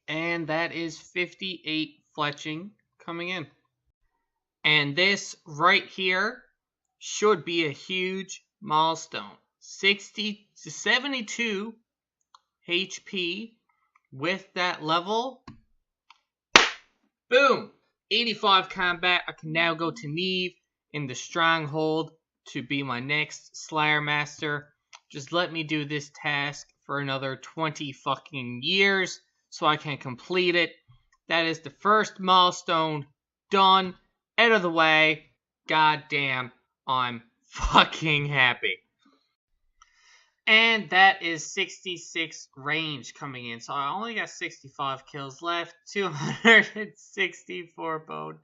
And that is 58 fletching coming in. And this right here should be a huge milestone. 60 to 72 HP with that level. Boom! 85 combat. I can now go to Neve in the stronghold to be my next Slayer Master. Just let me do this task for another 20 fucking years so I can complete it. That is the first milestone done, out of the way. God damn, I'm fucking happy. And that is 66 range coming in. So I only got 65 kills left, 264 bone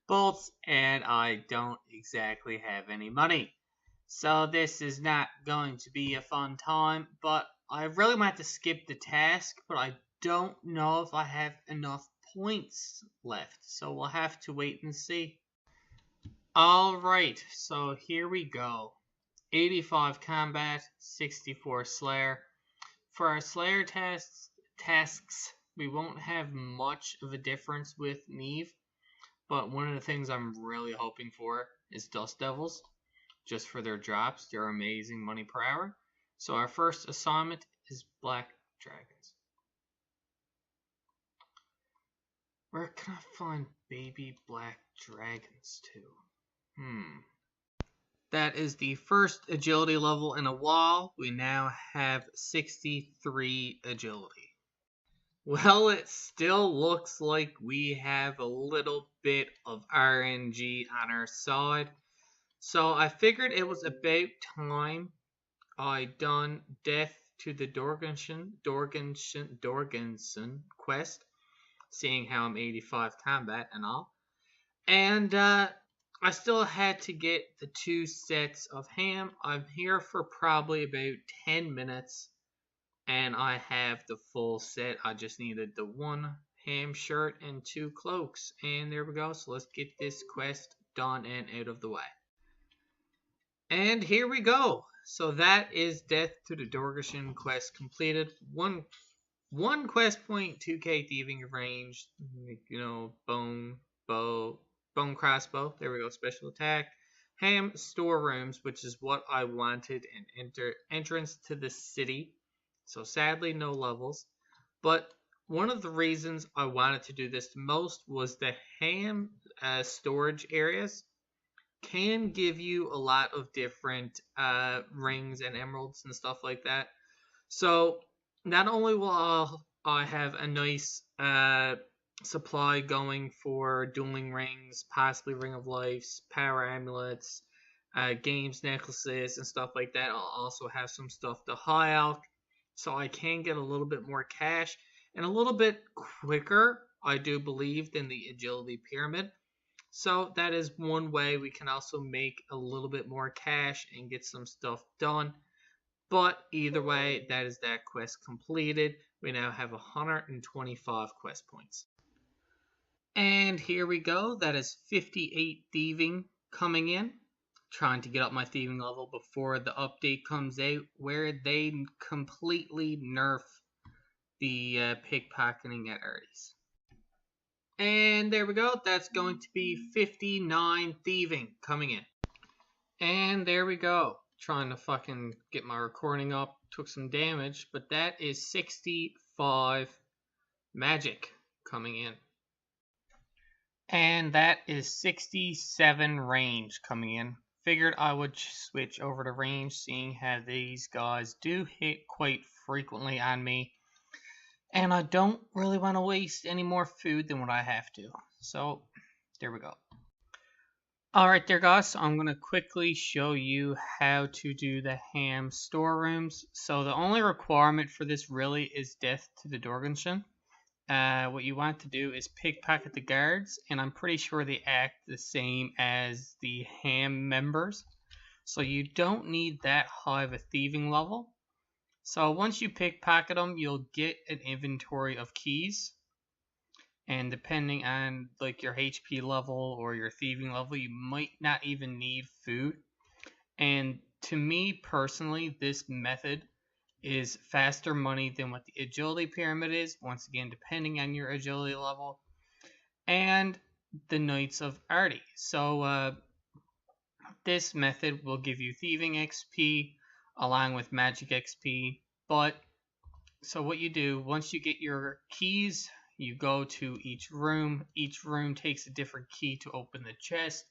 bolts, and I don't exactly have any money. So this is not going to be a fun time, but I really might have to skip the task, but I don't know if I have enough points left. So we'll have to wait and see. Alright, so here we go. 85 combat, 64 slayer. For our slayer tasks, we won't have much of a difference with Neve, but one of the things I'm really hoping for is Dust Devils, just for their drops. They're amazing money per hour. So our first assignment is Black Dragons. Where can I find baby Black Dragons too? That is the first agility level in a while. We now have 63 agility. Well, it still looks like we have a little bit of RNG on our side. So I figured it was about time I done Death to the Dorgensen quest, seeing how I'm 85 combat and all. And I still had to get the 2 sets of ham. I'm here for probably about 10 minutes, and I have the full set. I just needed the 1 ham shirt and 2 cloaks, and there we go. So let's get this quest done and out of the way. And here we go. So that is Death to the Dorgensen quest completed. One quest point, 2k thieving range, bone crossbow, there we go, special attack, ham storerooms, which is what I wanted, and entrance to the city. So sadly no levels, but one of the reasons I wanted to do this the most was the ham storage areas can give you a lot of different rings and emeralds and stuff like that. So not only will I have a nice supply going for dueling rings, possibly Ring of Lives, power amulets, games, necklaces, and stuff like that. I'll also have some stuff to high alch, so I can get a little bit more cash and a little bit quicker, I do believe, than the agility pyramid. So that is one way we can also make a little bit more cash and get some stuff done. But either way, that is that quest completed. We now have 125 quest points. And here we go. That is 58 thieving coming in. Trying to get up my thieving level before the update comes out, where they completely nerf the pickpocketing at Ertie's. And there we go. That's going to be 59 thieving coming in. And there we go. Trying to fucking get my recording up. Took some damage, but that is 65 magic coming in. And that is 67 range coming in. Figured I would switch over to range, seeing how these guys do hit quite frequently on me. And I don't really want to waste any more food than what I have to. So, there we go. Alright there guys, so I'm going to quickly show you how to do the ham storerooms. So the only requirement for this really is Death to the Dorgensen. What you want to do is pickpocket the guards, and I'm pretty sure they act the same as the ham members. So you don't need that high of a thieving level. So once you pickpocket them, you'll get an inventory of keys. And depending on like your HP level or your thieving level, you might not even need food. And to me personally, this method is faster money than what the agility pyramid is, once again depending on your agility level, and the Knights of Arty. So this method will give you thieving XP along with magic XP, but so what you do, once you get your keys, you go to each room. Each room takes a different key to open the chest.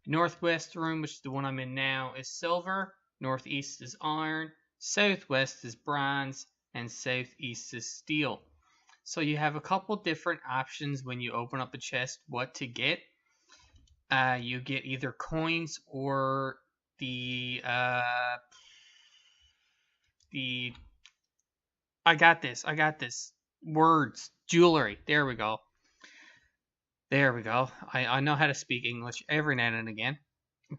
Northwest room, which is the one I'm in now, is silver. Northeast is iron. Southwest is bronze. And southeast is steel. So you have a couple different options when you open up a chest what to get. You get either coins or the I got this. Words. Jewelry. There we go. I know how to speak English every now and again.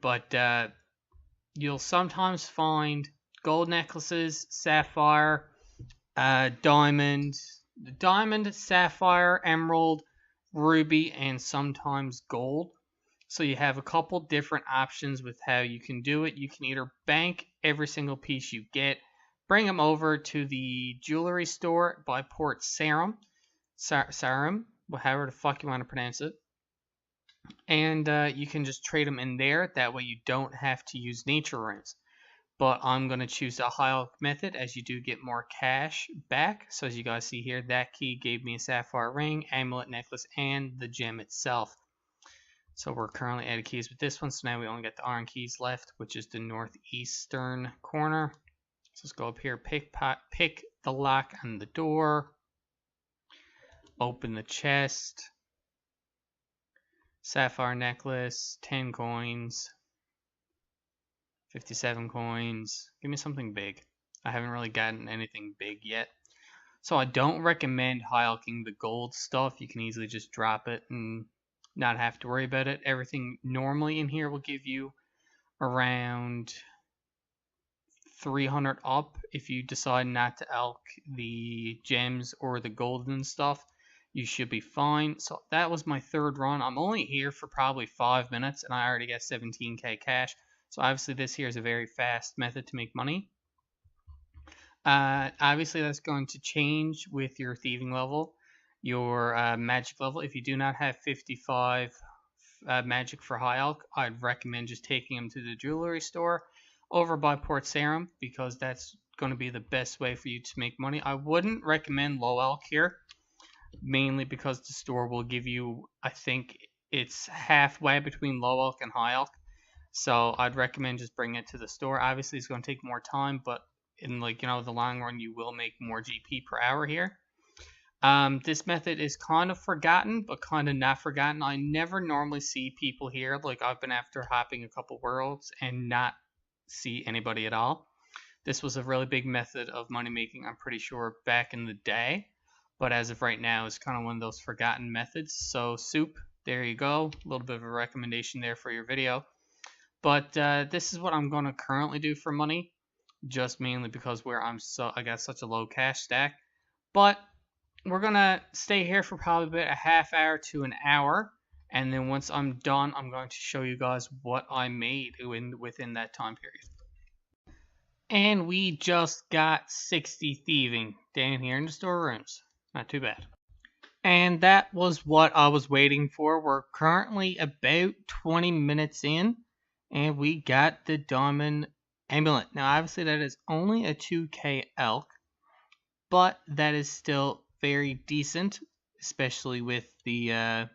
But you'll sometimes find gold necklaces, sapphire, diamond, sapphire, emerald, ruby, and sometimes gold. So you have a couple different options with how you can do it. You can either bank every single piece you get, bring them over to the jewelry store by Port Hcim, however the fuck you want to pronounce it, and you can just trade them in there. That way you don't have to use nature runes. But I'm going to choose the high elk method, as you do get more cash back. So as you guys see here, that key gave me a sapphire ring, amulet necklace, and the gem itself. So we're currently out of keys with this one, so now we only got the iron keys left, which is the northeastern corner. So let's go up here, pick the lock on the door, open the chest, sapphire necklace, 10 coins, 57 coins. Give me something big. I haven't really gotten anything big yet. So I don't recommend high-elking the gold stuff. You can easily just drop it and not have to worry about it. Everything normally in here will give you around 300 up. If you decide not to elk the gems or the golden stuff, you should be fine. So that was my third run. I'm only here for probably 5 minutes and I already got 17k cash. So obviously this here is a very fast method to make money. Obviously that's going to change with your thieving level, your magic level. If you do not have 55 magic for high elk, I'd recommend just taking them to the jewelry store over by Port Hcim, because that's going to be the best way for you to make money. I wouldn't recommend low elk here, mainly because the store will give you, I think it's halfway between low elk and high elk. So I'd recommend just bringing it to the store. Obviously it's going to take more time, but in the long run you will make more GP per hour here. This method is kind of forgotten, but kind of not forgotten. I never normally see people here. Like, I've been after hopping a couple worlds and not see anybody at all. This was a really big method of money making, I'm pretty sure, back in the day. But as of right now, it's kind of one of those forgotten methods. So, Soup, there you go. A little bit of a recommendation there for your video. But this is what I'm going to currently do for money, just mainly because I got such a low cash stack. But we're going to stay here for probably about a half hour to an hour. And then once I'm done, I'm going to show you guys what I made within that time period. And we just got 60 thieving down here in the storerooms. Not too bad. And that was what I was waiting for. We're currently about 20 minutes in, and we got the diamond amulet. Now, obviously, that is only a 2k elk, but that is still very decent, especially with the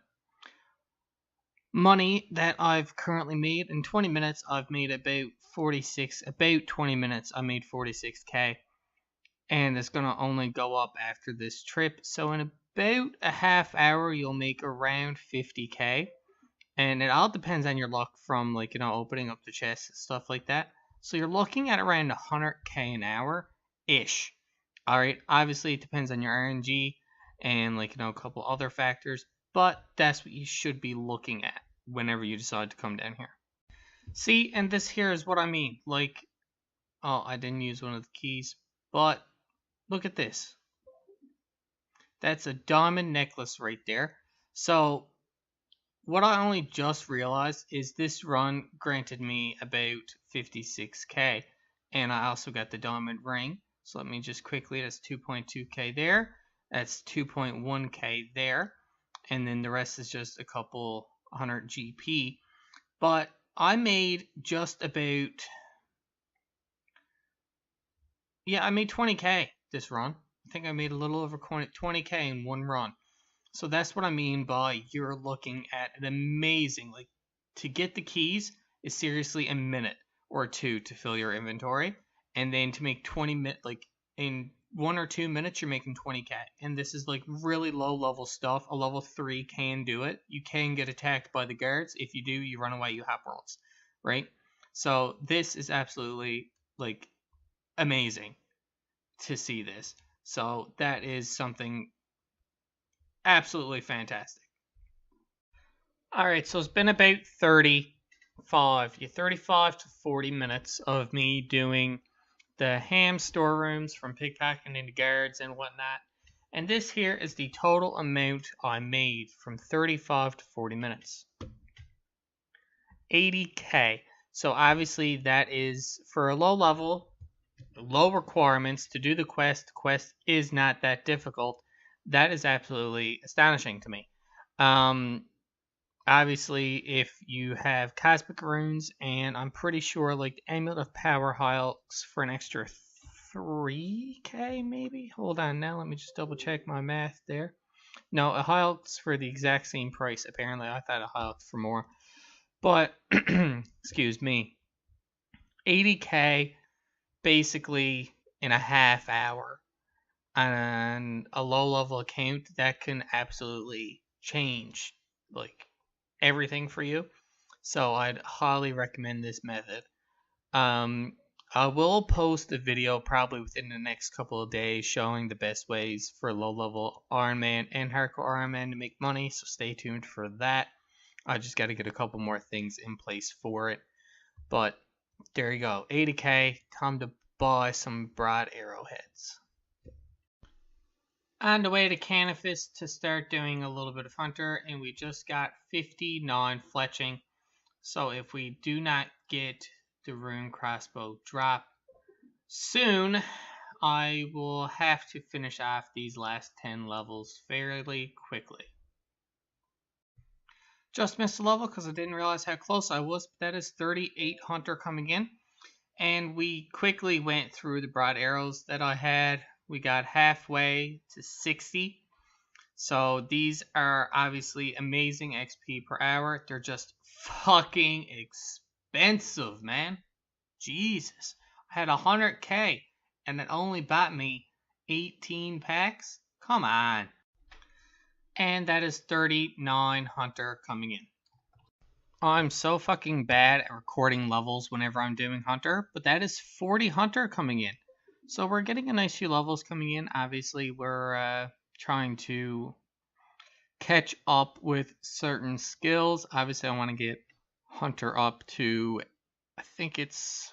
money that I've currently made. In 20 minutes, I've made about 20 minutes, I made 46k. And it's going to only go up after this trip. So in about a half hour, you'll make around 50k. And it all depends on your luck from, opening up the chest and stuff like that. So you're looking at around 100k an hour-ish. Alright, obviously it depends on your RNG and, a couple other factors. But that's what you should be looking at whenever you decide to come down here. See, and this here is what I mean. Oh, I didn't use one of the keys. But look at this. That's a diamond necklace right there. So what I only just realized is this run granted me about 56k. And I also got the diamond ring. So let me just quickly, that's 2.2k there. That's 2.1k there. And then the rest is just a couple 100 GP. But I made just about, yeah, I made 20k this run. I think I made a little over 20k in one run. So that's what I mean by you're looking at an amazing, like, to get the keys is seriously a minute or two to fill your inventory. And then to make 20 minutes, like, in 1 or 2 minutes, you're making 20k. And this is like really low level stuff. A level 3 can do it. You can get attacked by the guards. If you do, you run away, you have worlds, right? So this is absolutely, like, amazing to see this. So that is something absolutely fantastic. Alright, so it's been about 35 to 40 minutes of me doing the ham storerooms from pickpacking into guards and whatnot. And this here is the total amount I made from 35 to 40 minutes. 80k. So obviously that is for a low level, low requirements to do the quest. The quest is not that difficult. That is absolutely astonishing to me. Obviously, if you have Cosmic Runes, and I'm pretty sure, like, the Amulet of Power Hulks for an extra 3k, maybe? Hold on now, let me just double check my math there. No, a Hulk's for the exact same price, apparently. I thought a Hulk for more. But, excuse me, 80k, basically, in a half hour. On a low-level account, that can absolutely change, like, everything for you. So I'd highly recommend this method. I will post a video probably within the next couple of days showing the best ways for low-level Iron Man and hardcore Iron Man to make money, so stay tuned for that. I just got to get a couple more things in place for it. But there you go, 80k, time to buy some broad arrowheads. On the way to Canifis to start doing a little bit of hunter, and we just got 59 fletching. So if we do not get the rune crossbow drop soon, I will have to finish off these last 10 levels fairly quickly. Just missed a level because I didn't realize how close I was, but that is 38 hunter coming in. And we quickly went through the broad arrows that I had. We got halfway to 60. So these are obviously amazing XP per hour. They're just fucking expensive, man. Jesus. I had 100k and it only bought me 18 packs? Come on. And that is 39 hunter coming in. I'm so fucking bad at recording levels whenever I'm doing hunter, but that is 40 hunter coming in. So we're getting a nice few levels coming in. Obviously, we're trying to catch up with certain skills. Obviously, I want to get hunter up to, I think it's,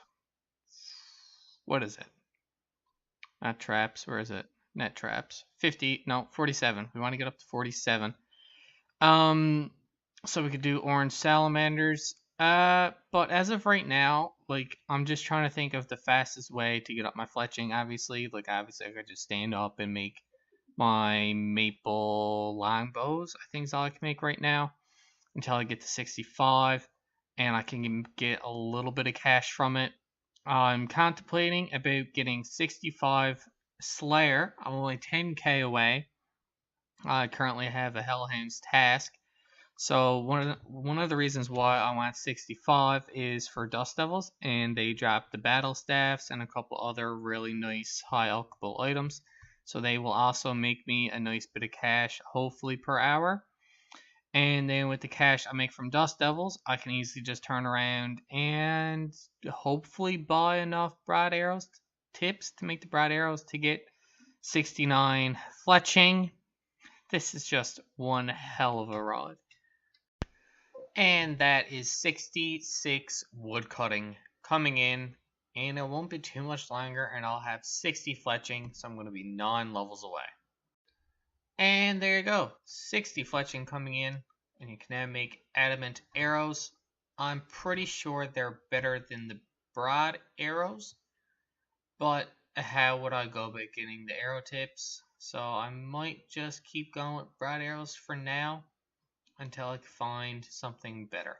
what is it? Not traps, where is it? Net traps. 47. We want to get up to 47. So we could do orange salamanders. But as of right now, like, I'm just trying to think of the fastest way to get up my fletching, obviously. Like, obviously, I could just stand up and make my maple longbows, I think is all I can make right now, until I get to 65, and I can get a little bit of cash from it. I'm contemplating about getting 65 Slayer. I'm only 10k away. I currently have a Hellhound's Task. So one of the reasons why I want 65 is for Dust Devils, and they drop the battle staffs and a couple other really nice high alchable items. So they will also make me a nice bit of cash, hopefully per hour. And then with the cash I make from Dust Devils, I can easily just turn around and hopefully buy enough broad arrows tips to make the broad arrows to get 69 fletching. This is just one hell of a rod. And that is 66 woodcutting coming in, and it won't be too much longer, and I'll have 60 fletching, so I'm going to be 9 levels away. And there you go, 60 fletching coming in, and you can now make adamant arrows. I'm pretty sure they're better than the broad arrows, but how would I go about getting the arrow tips. So I might just keep going with bright arrows for now until I can find something better.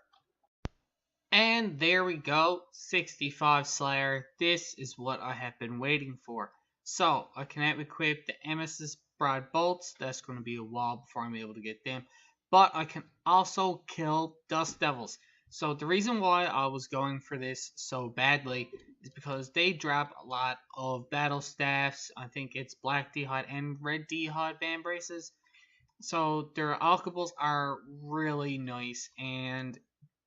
And there we go, 65 Slayer. This is what I have been waiting for. So I can equip the Emesis Broad Bolts. That's going to be a while before I'm able to get them. But I can also kill Dust Devils. So the reason why I was going for this so badly is because they drop a lot of battle staffs. I think it's black d'hide and red d'hide band braces. So their alchables are really nice, and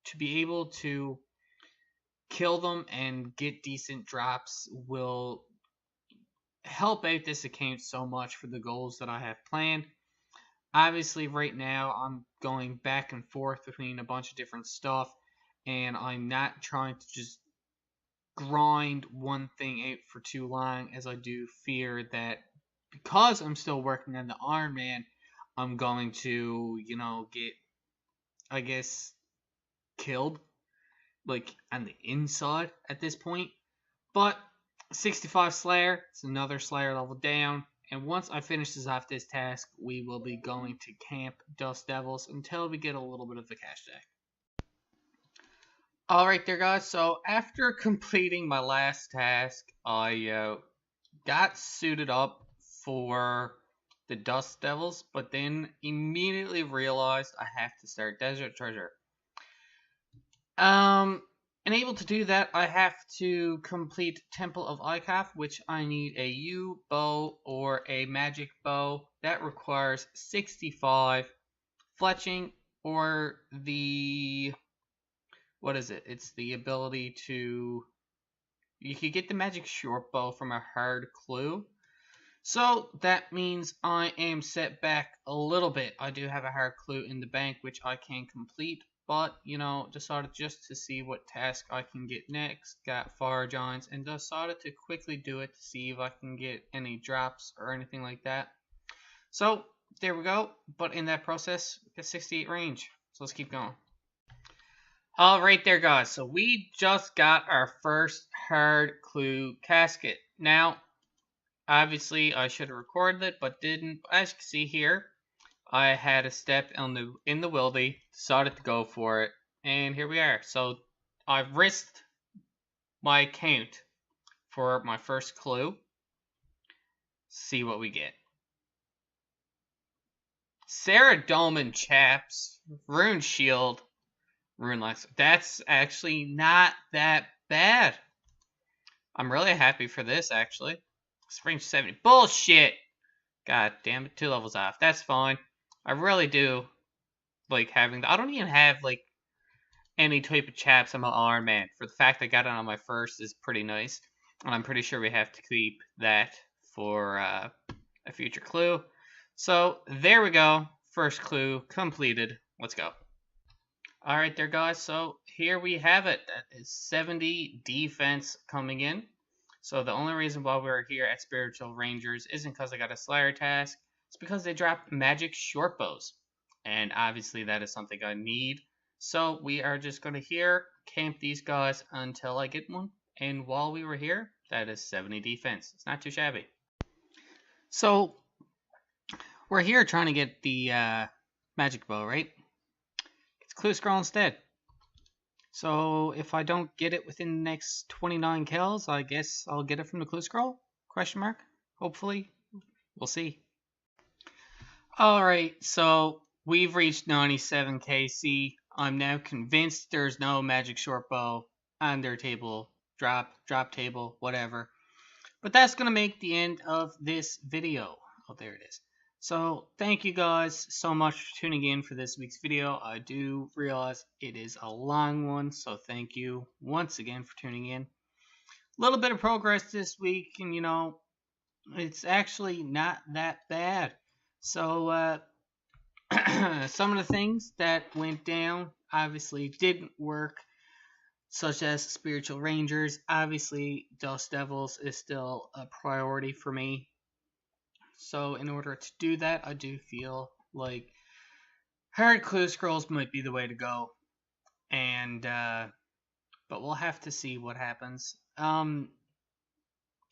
to be able to kill them and get decent drops will help out this account so much for the goals that I have planned. Obviously, right now I'm going back and forth between a bunch of different stuff, and I'm not trying to just grind one thing out for too long, as I do fear that because I'm still working on the Iron Man, I'm going to, get, I guess, killed, like, on the inside at this point. But 65 Slayer, it's another Slayer level down. And once I finish this task, we will be going to camp Dust Devils until we get a little bit of the cash stack. Alright there, guys, so after completing my last task, I got suited up for the Dust Devils, but then immediately realized I have to start Desert Treasure. And able to do that, I have to complete Temple of Icaf, which I need a U bow or a magic bow. That requires 65 fletching, or the, what is it? It's the ability to, you could get the magic short bow from a hard clue. So that means I am set back a little bit. I do have a hard clue in the bank, which I can complete, but, decided just to see what task I can get next. Got Fire Giants and decided to quickly do it to see if I can get any drops or anything like that. So there we go, but in that process, get 68 range. So let's keep going. Alright there, guys, so we just got our first hard clue casket. Now, obviously, I should have recorded it, but didn't. As you can see here, I had a step in the wildy, decided to go for it, and here we are. So I've risked my account for my first clue. See what we get. Ceridolman Chaps, Rune Shield, Rune Lex. That's actually not that bad. I'm really happy for this, actually. It's range 70. Bullshit! God damn it, 2 levels off. That's fine. I really do like having I don't even have, like, any type of chaps on my Iron Man. For the fact I got it on my first is pretty nice. And I'm pretty sure we have to keep that for a future clue. So, there we go. First clue completed. Let's go. Alright there, guys. So, here we have it. That is 70 defense coming in. So the only reason why we're here at Spiritual Rangers isn't because I got a Slayer task. It's because they drop magic short bows. And obviously that is something I need. So we are just going to here camp these guys until I get one. And while we were here, that is 70 defense. It's not too shabby. So we're here trying to get the magic bow, right? It's clue scroll instead. So if I don't get it within the next 29 kills, I guess I'll get it from the clue scroll? Question mark? Hopefully. We'll see. Alright, so we've reached 97 KC. I'm now convinced there's no magic short bow on their table. Drop table, whatever. But that's going to make the end of this video. Oh, there it is. So, thank you guys so much for tuning in for this week's video. I do realize it is a long one, so thank you once again for tuning in. A little bit of progress this week, and it's actually not that bad. So, some of the things that went down obviously didn't work, such as Spiritual Rangers. Obviously, Dust Devils is still a priority for me. So in order to do that, I do feel like hard clue scrolls might be the way to go. And but we'll have to see what happens.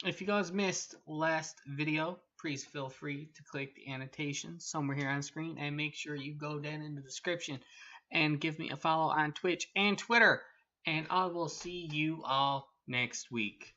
If you guys missed last video, please feel free to click the annotation somewhere here on screen and make sure you go down in the description and give me a follow on Twitch and Twitter. And I will see you all next week.